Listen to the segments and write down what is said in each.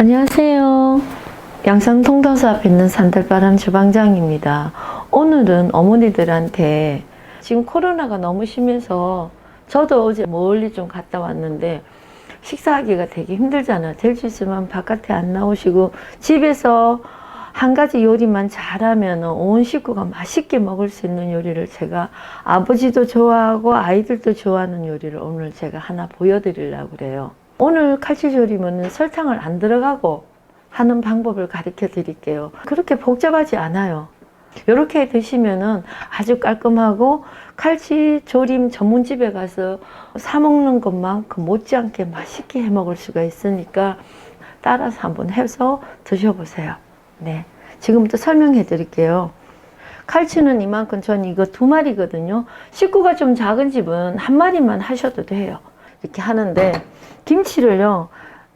안녕하세요. 양산 통도서 앞에 있는 산들바람 주방장입니다. 오늘은 어머니들한테 지금 코로나가 너무 심해서 저도 어제 멀리 좀 갔다 왔는데 식사하기가 되게 힘들잖아요. 될 수 있으면 바깥에 안 나오시고 집에서 한 가지 요리만 잘하면 온 식구가 맛있게 먹을 수 있는 요리를 제가 아버지도 좋아하고 아이들도 좋아하는 요리를 오늘 제가 하나 보여드리려고 그래요. 오늘 칼치조림은 설탕을 안 들어가고 하는 방법을 가르쳐 드릴게요. 그렇게 복잡하지 않아요. 이렇게 드시면은 아주 깔끔하고 칼치조림 전문집에 가서 사 먹는 것만큼 못지않게 맛있게 해 먹을 수가 있으니까 따라서 한번 해서 드셔보세요. 네, 지금부터 설명해 드릴게요. 칼치는 이만큼, 전 이거 2마리거든요. 식구가 좀 작은 집은 1마리만 하셔도 돼요. 이렇게 하는데 김치를요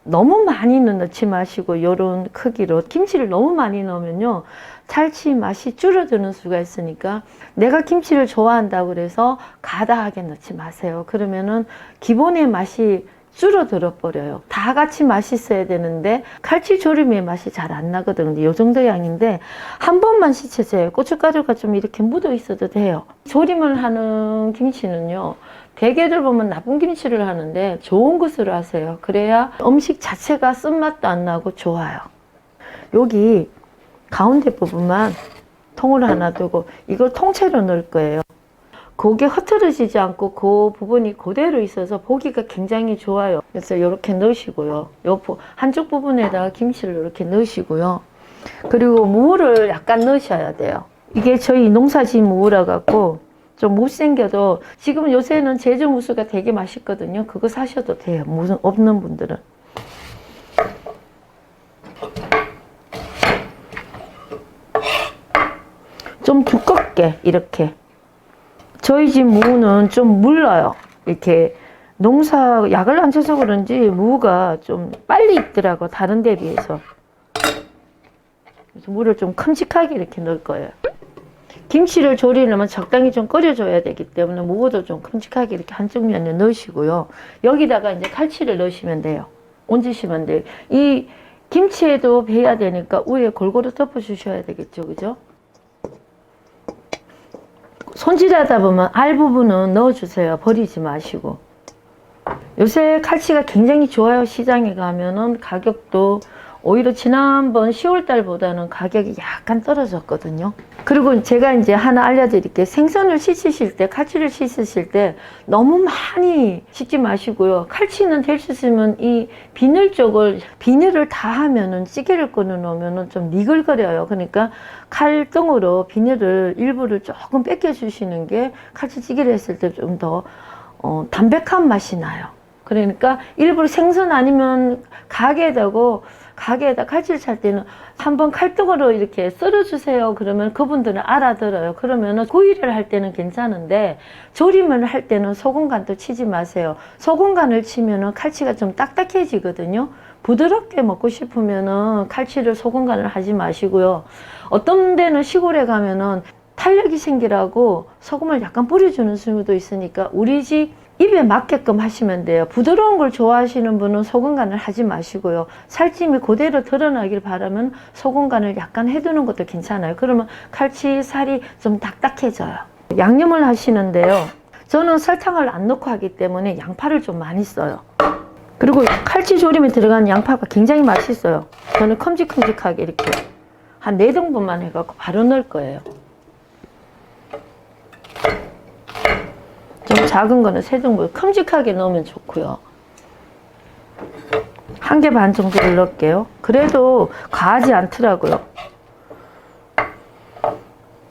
너무 많이는 넣지 마시고 요런 크기로 김치를 너무 많이 넣으면요 칼치 맛이 줄어드는 수가 있으니까 내가 김치를 좋아한다고 그래서 가다하게 넣지 마세요. 그러면은 기본의 맛이 줄어들어 버려요. 다 같이 맛있어야 되는데 칼치 조림의 맛이 잘 안 나거든요. 이 정도 양인데 한 번만 씻으세요. 고춧가루가 좀 이렇게 묻어 있어도 돼요. 조림을 하는 김치는요 대개들 보면 나쁜 김치를 하는데 좋은 것으로 하세요. 그래야 음식 자체가 쓴맛도 안 나고 좋아요. 여기 가운데 부분만 통으로 하나 두고 이걸 통째로 넣을 거예요. 그게 흐트러지지 않고 그 부분이 그대로 있어서 보기가 굉장히 좋아요. 그래서 이렇게 넣으시고요. 요 한쪽 부분에다가 김치를 이렇게 넣으시고요. 그리고 무를 약간 넣으셔야 돼요. 이게 저희 농사진 무라 갖고 좀 못생겨도 지금 요새는 제주 무수가 되게 맛있거든요. 그거 사셔도 돼요. 무슨 없는 분들은. 좀 두껍게 이렇게. 저희 집 무는 좀 물러요. 이렇게 농사 약을 안 쳐서 그런지 무가 좀 빨리 익더라고 다른 데 비해서. 그래서 무를 좀 큼직하게 이렇게 넣을 거예요. 김치를 조리려면 적당히 좀 끓여줘야 되기 때문에 무도 좀 큼직하게 이렇게 한쪽 면에 넣으시고요. 여기다가 이제 칼치를 넣으시면 돼요. 얹으시면 돼요. 이 김치에도 배야 되니까 위에 골고루 덮어주셔야 되겠죠, 그죠? 손질하다 보면 알 부분은 넣어주세요. 버리지 마시고. 요새 칼치가 굉장히 좋아요. 시장에 가면은 가격도 오히려 지난번 10월달보다는 가격이 약간 떨어졌거든요. 그리고 제가 이제 하나 알려드릴게요. 생선을 씻으실 때, 칼치를 씻으실 때 너무 많이 씻지 마시고요. 칼치는 될 수 있으면 이 비늘 쪽을, 비늘을 다 하면은 찌개를 꺼내 놓으면은 좀 니글거려요. 그러니까 칼등으로 비늘을 일부를 조금 뺏겨 주시는 게 칼치찌개를 했을 때 좀 더 담백한 맛이 나요. 그러니까 일부러 생선 아니면 가게에다 칼치를 찰 때는 한번 칼등으로 이렇게 썰어주세요. 그러면 그분들은 알아들어요. 그러면은 구이를 할 때는 괜찮은데 조림을 할 때는 소금 간도 치지 마세요. 소금 간을 치면은 칼치가 좀 딱딱해지거든요. 부드럽게 먹고 싶으면은 칼치를 소금 간을 하지 마시고요. 어떤 데는 시골에 가면은 탄력이 생기라고 소금을 약간 뿌려주는 수도 있으니까 우리 집 입에 맞게끔 하시면 돼요. 부드러운 걸 좋아하시는 분은 소금 간을 하지 마시고요. 살찜이 그대로 드러나길 바라면 소금 간을 약간 해두는 것도 괜찮아요. 그러면 칼치 살이 좀 딱딱해져요. 양념을 하시는데요. 저는 설탕을 안 넣고 하기 때문에 양파를 좀 많이 써요. 그리고 칼치 조림에 들어간 양파가 굉장히 맛있어요. 저는 큼직큼직하게 이렇게 한 4등분만 해갖고 바로 넣을 거예요. 좀 작은 거는 3등분 큼직하게 넣으면 좋고요. 1개 반 정도를 넣을게요. 그래도 과하지 않더라고요.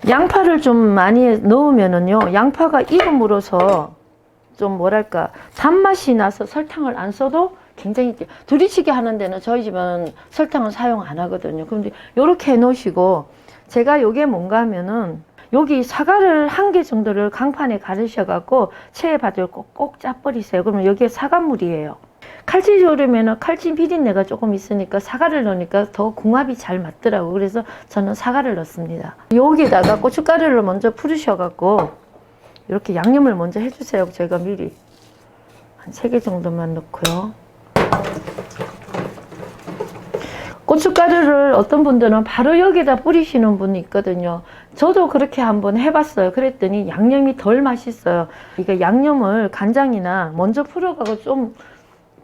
양파를 좀 많이 넣으면은요, 양파가 익음으로써 좀 뭐랄까 단맛이 나서 설탕을 안 써도 굉장히, 두리치기 하는 데는 저희 집은 설탕을 사용 안 하거든요. 그런데 이렇게 해 놓으시고, 제가 요게 뭔가 하면은 여기 사과를 1개 정도를 강판에 가르셔 갖고 체에 바들 꼭 짜버리세요. 그러면 여기에 사과물이에요. 칼치 조림에는 칼치 비린내가 조금 있으니까 사과를 넣으니까 더 궁합이 잘 맞더라고. 그래서 저는 사과를 넣습니다. 여기다가 고춧가루를 먼저 풀으셔 갖고 이렇게 양념을 먼저 해주세요. 제가 미리 한 3개 정도만 넣고요. 고춧가루를 어떤 분들은 바로 여기다 뿌리시는 분이 있거든요. 저도 그렇게 한번 해봤어요. 그랬더니 양념이 덜 맛있어요. 그러니까 양념을 간장이나 먼저 풀어가고 좀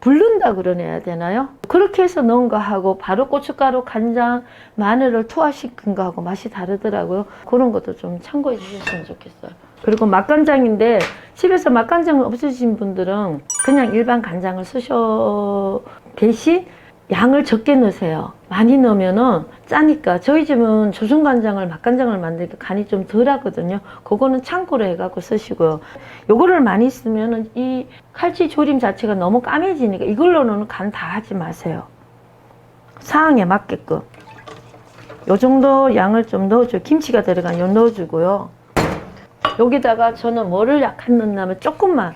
붓는다 그러내야 되나요? 그렇게 해서 넣은 거하고 바로 고춧가루, 간장, 마늘을 투하시킨 거하고 맛이 다르더라고요. 그런 것도 좀 참고해 주셨으면 좋겠어요. 그리고 맛간장인데 집에서 맛간장 없으신 분들은 그냥 일반 간장을 쓰셔 대신 양을 적게 넣으세요. 많이 넣으면은 짜니까. 저희 집은 조중간장을 맛간장을 만드니까 간이 좀 덜 하거든요. 그거는 참고로 해갖고 쓰시고요. 요거를 많이 쓰면은 이 칼치 조림 자체가 너무 까매지니까 이걸로는 간 다 하지 마세요. 상황에 맞게끔 요 정도 양을 좀 넣어줘요. 김치가 들어간 요 넣어주고요. 여기다가 저는 뭐를 약간 넣냐면 조금만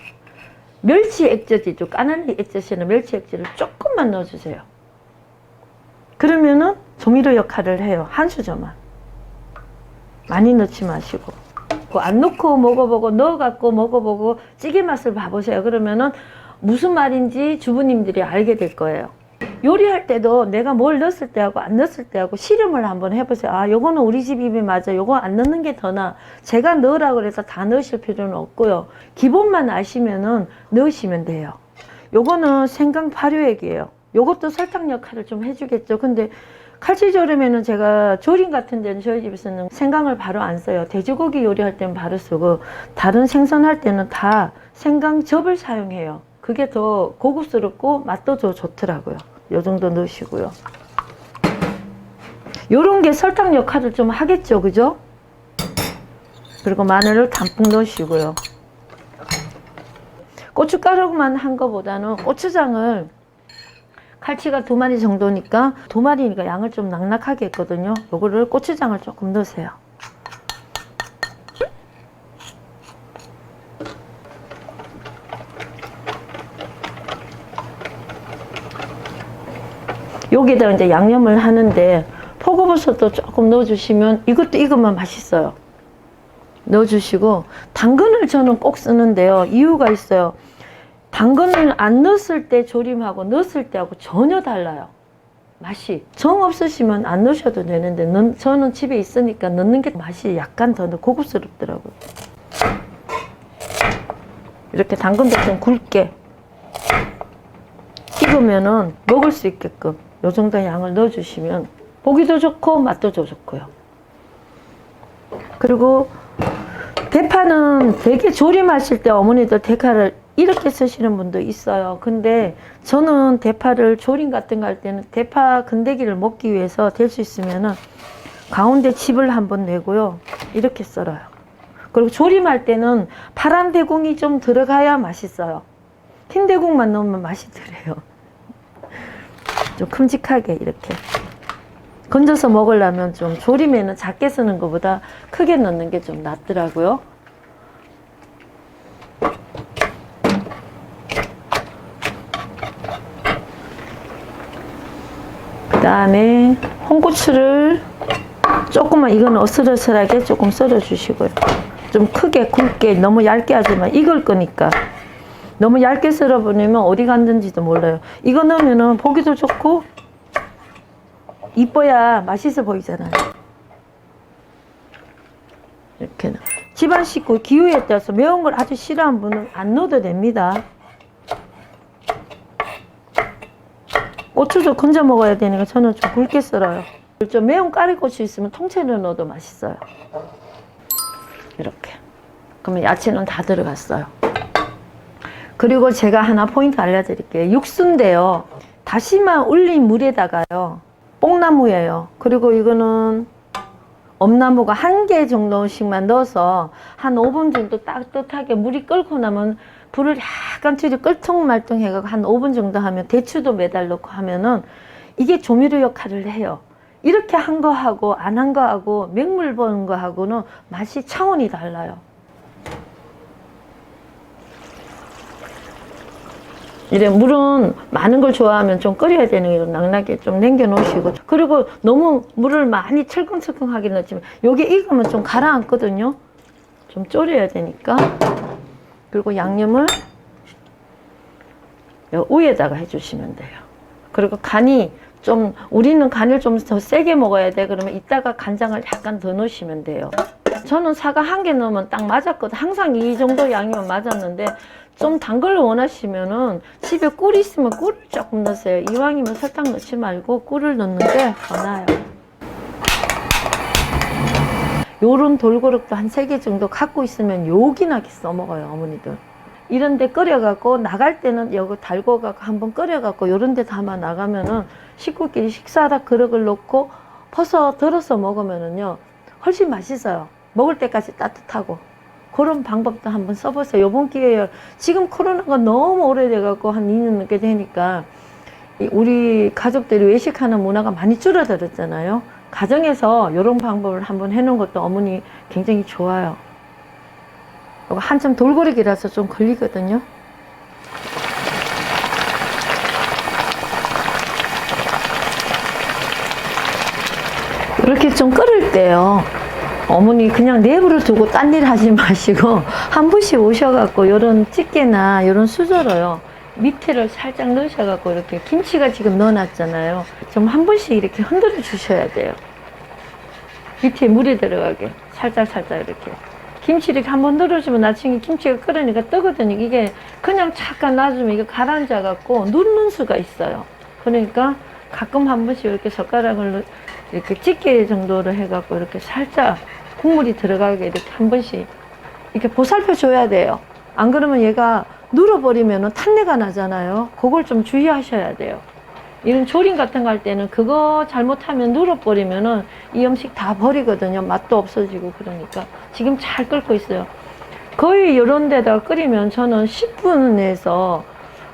멸치 액젓이죠. 까나리 액젓이나 멸치 액젓을 조금만 넣어주세요. 그러면은 조미료 역할을 해요. 한 수저만. 많이 넣지 마시고. 안 넣고 먹어보고 넣어갖고 먹어보고 찌개 맛을 봐보세요. 그러면은 무슨 말인지 주부님들이 알게 될 거예요. 요리할 때도 내가 뭘 넣었을 때하고 안 넣었을 때하고 실험을 한번 해보세요. 아, 요거는 우리 집 입에 맞아. 요거 안 넣는 게 더 나아. 제가 넣으라고 그래서 다 넣으실 필요는 없고요. 기본만 아시면은 넣으시면 돼요. 요거는 생강 발효액이에요. 요것도 설탕 역할을 좀 해주겠죠. 근데 칼치조림에는 제가 조림 같은 데는 저희 집에서는 생강을 바로 안 써요. 돼지고기 요리할 때는 바로 쓰고 다른 생선할 때는 다 생강즙을 사용해요. 그게 더 고급스럽고 맛도 더 좋더라고요. 요 정도 넣으시고요. 요런 게 설탕 역할을 좀 하겠죠. 그죠? 그리고 마늘을 담뿍 넣으시고요. 고춧가루만 한 거보다는 고추장을 칼치가 2마리 정도니까 2마리니까 양을 좀 낭낭하게 했거든요. 요거를 고추장을 조금 넣으세요. 여기다 이제 양념을 하는데 포고버섯도 조금 넣어주시면 이것도 이것만 맛있어요. 넣어주시고 당근을 저는 꼭 쓰는데요. 이유가 있어요. 당근을 안 넣었을 때 조림하고 넣었을 때하고 전혀 달라요. 맛이. 정 없으시면 안 넣으셔도 되는데 저는 집에 있으니까 넣는 게 맛이 약간 더 고급스럽더라고요. 이렇게 당근도 좀 굵게 익으면은 먹을 수 있게끔 요 정도 양을 넣어주시면 보기도 좋고 맛도 좋고요. 그리고 대파는 되게 조림하실 때 어머니들 대파를 이렇게 쓰시는 분도 있어요. 근데 저는 대파를 조림 같은 거 할 때는 대파 건더기를 먹기 위해서 될 수 있으면은 가운데 칩을 한번 내고요. 이렇게 썰어요. 그리고 조림할 때는 파란 대궁이 좀 들어가야 맛있어요. 흰 대궁만 넣으면 맛이 덜해요. 좀 큼직하게 이렇게 건져서 먹으려면 좀 조림에는 작게 쓰는 것보다 크게 넣는 게 좀 낫더라고요. 그 다음에 홍고추를 조금만, 이건 어슬어슬하게 조금 썰어 주시고요. 좀 크게 굵게, 너무 얇게 하지만 익을 거니까. 너무 얇게 썰어버리면 어디 갔는지도 몰라요. 이거 넣으면 보기도 좋고 이뻐야 맛있어 보이잖아요. 이렇게 집안 식구 기호에 따라서 매운 걸 아주 싫어하는 분은 안 넣어도 됩니다. 고추도 건져 먹어야 되니까 저는 좀 굵게 썰어요. 좀 매운 까리고추 있으면 통째로 넣어도 맛있어요. 이렇게. 그러면 야채는 다 들어갔어요. 그리고 제가 하나 포인트 알려드릴게요. 육수인데요. 다시마 울린 물에다가요. 뽕나무예요. 그리고 이거는 엄나무가 1개 정도씩만 넣어서 한 5분 정도 따뜻하게 물이 끓고 나면 불을 약간 줄여 끓통말통 해가지고 한 5분 정도 하면 대추도 매달 넣고 하면은 이게 조미료 역할을 해요. 이렇게 한 거하고 안 한 거하고 맹물 버는 거하고는 맛이 차원이 달라요. 이래 물은 많은 걸 좋아하면 좀 끓여야 되는 게 낭낭하게 좀 남겨 놓으시고, 그리고 너무 물을 많이 철컹철컹하게 넣지만 여기 익으면 좀 가라앉거든요. 좀 졸여야 되니까. 그리고 양념을 요 위에다가 해주시면 돼요. 그리고 간이 좀 우리는 간을 좀 더 세게 먹어야 돼. 그러면 이따가 간장을 약간 더 넣으시면 돼요. 저는 사과 1개 넣으면 딱 맞았거든. 항상 이 정도 양이면 맞았는데 좀 단 걸 원하시면은 집에 꿀이 있으면 꿀을 조금 넣으세요. 이왕이면 설탕 넣지 말고 꿀을 넣는 게 더 나아요. 요런 돌고락도 한 3개 정도 갖고 있으면 요긴하게 써먹어요, 어머니들. 이런데 끓여갖고 나갈 때는 여기 달궈갖고 한번 끓여갖고 요런데 담아 나가면은 식구끼리 식사하다 그릇을 놓고 퍼서 덜어서 먹으면은요 훨씬 맛있어요. 먹을 때까지 따뜻하고. 그런 방법도 한번 써보세요. 요번 기회에 지금 코로나가 너무 오래돼갖고 한 2년 넘게 되니까 우리 가족들이 외식하는 문화가 많이 줄어들었잖아요. 가정에서 이런 방법을 한번 해놓은 것도 어머니 굉장히 좋아요. 이거 한참 돌고래기라서 좀 걸리거든요. 이렇게 좀 끓을 때요, 어머니 그냥 내버려 두고 딴 일 하지 마시고 한 분씩 오셔갖고 요런 찌개나 요런 수저로요 밑에를 살짝 넣으셔갖고 이렇게 김치가 지금 넣어놨잖아요. 좀 한 번씩 이렇게 흔들어 주셔야 돼요. 밑에 물이 들어가게 살짝 이렇게 김치 이렇게 한번 넣어주면 나중에 김치가 끓으니까 뜨거든요. 이게 그냥 잠깐 놔주면 이게 가라앉아갖고 눕는 수가 있어요. 그러니까 가끔 한 번씩 이렇게 젓가락을 이렇게 찌개 정도로 해갖고 이렇게 살짝 국물이 들어가게 이렇게 한 번씩 이렇게 보살펴 줘야 돼요. 안 그러면 얘가 눌어버리면 탄내가 나잖아요. 그걸 좀 주의하셔야 돼요. 이런 조림 같은 거 할 때는 그거 잘못하면 눌어버리면은 이 음식 다 버리거든요. 맛도 없어지고. 그러니까 지금 잘 끓고 있어요. 거의 이런 데다가 끓이면 저는 10분에서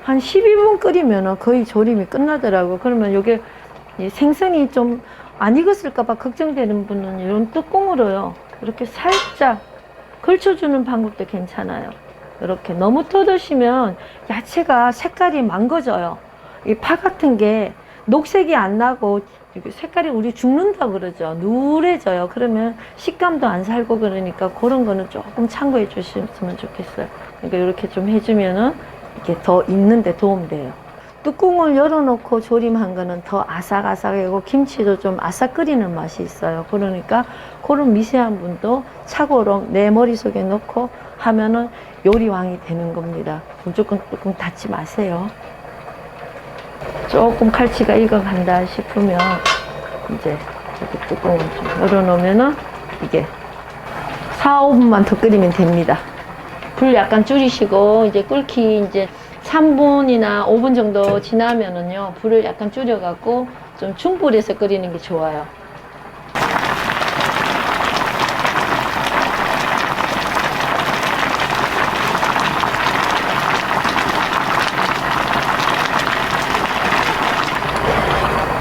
한 12분 끓이면은 거의 조림이 끝나더라고요. 그러면 이게 생선이 좀 안 익었을까봐 걱정되는 분은 이런 뚜껑으로요 이렇게 살짝 걸쳐주는 방법도 괜찮아요. 이렇게 너무 뜯으시면 야채가 색깔이 망가져요. 이 파 같은 게 녹색이 안 나고 색깔이 우리 죽는다 그러죠. 누래져요. 그러면 식감도 안 살고 그러니까 그런 거는 조금 참고해 주셨으면 좋겠어요. 그러니까 이렇게 좀 해주면은 이렇게 더 익는데 도움돼요. 뚜껑을 열어놓고 조림한 거는 더 아삭아삭하고 김치도 좀 아삭 끓이는 맛이 있어요. 그러니까 그런 미세한 분도 착오로 내 머릿속에 넣고 하면은 요리왕이 되는 겁니다. 무조건 뚜껑 닫지 마세요. 조금 칼치가 익어간다 싶으면 이제 이렇게 뚜껑을 좀 열어놓으면은 이게 4, 5분만 더 끓이면 됩니다. 불 약간 줄이시고 이제 끓기 이제 3분이나 5분 정도 지나면은요 불을 약간 줄여갖고 좀 중불에서 끓이는 게 좋아요.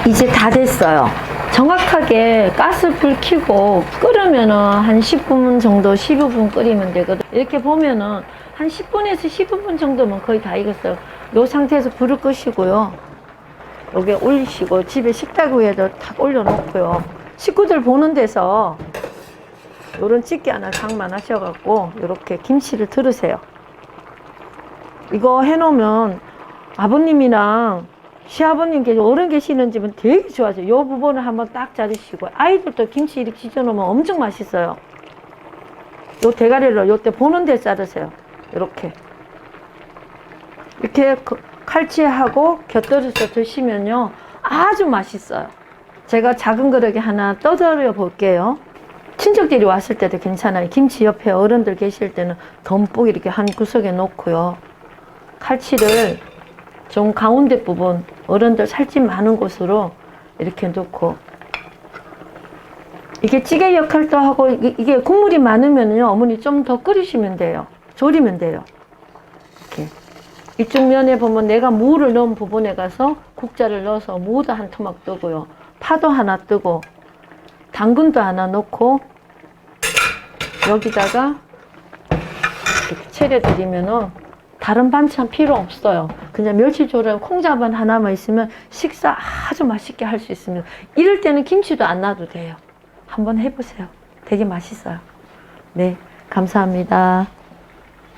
이제 다 됐어요. 정확하게 가스 불 켜고 끓으면은 한 10분 정도 15분 끓이면 되거든. 이렇게 보면은 한 10분에서 15분 정도면 거의 다 익었어요. 이 상태에서 불을 끄시고요. 여기 올리시고 집에 식탁 위에도 탁 올려놓고요. 식구들 보는 데서 요런 찌개 하나 장만하셔갖고 이렇게 김치를 들으세요. 이거 해놓으면 아버님이랑 시아버님께 어른 계시는 집은 되게 좋아져요. 이 부분을 한번 딱 자르시고 아이들도 김치 이렇게 지져놓으면 엄청 맛있어요. 요 대가리를 요때 보는 데 자르세요. 이렇게 칼치하고 곁들여서 드시면요 아주 맛있어요. 제가 작은 그릇에 하나 떠들여 볼게요. 친척들이 왔을 때도 괜찮아요. 김치 옆에 어른들 계실 때는 듬뿍 이렇게 한 구석에 놓고요. 칼치를 좀 가운데 부분 어른들 살집 많은 곳으로 이렇게 놓고 이게 찌개 역할도 하고 이게 국물이 많으면요 어머니 좀 더 끓이시면 돼요. 졸이면 돼요. 이렇게 이쪽 면에 보면 내가 무를 넣은 부분에 가서 국자를 넣어서 무도 한 토막 뜨고요. 파도 하나 뜨고 당근도 하나 넣고 여기다가 이렇게 차려드리면은 다른 반찬 필요 없어요. 그냥 멸치조림 콩자반 하나만 있으면 식사 아주 맛있게 할 수 있습니다. 이럴 때는 김치도 안 놔도 돼요. 한번 해보세요. 되게 맛있어요. 네, 감사합니다.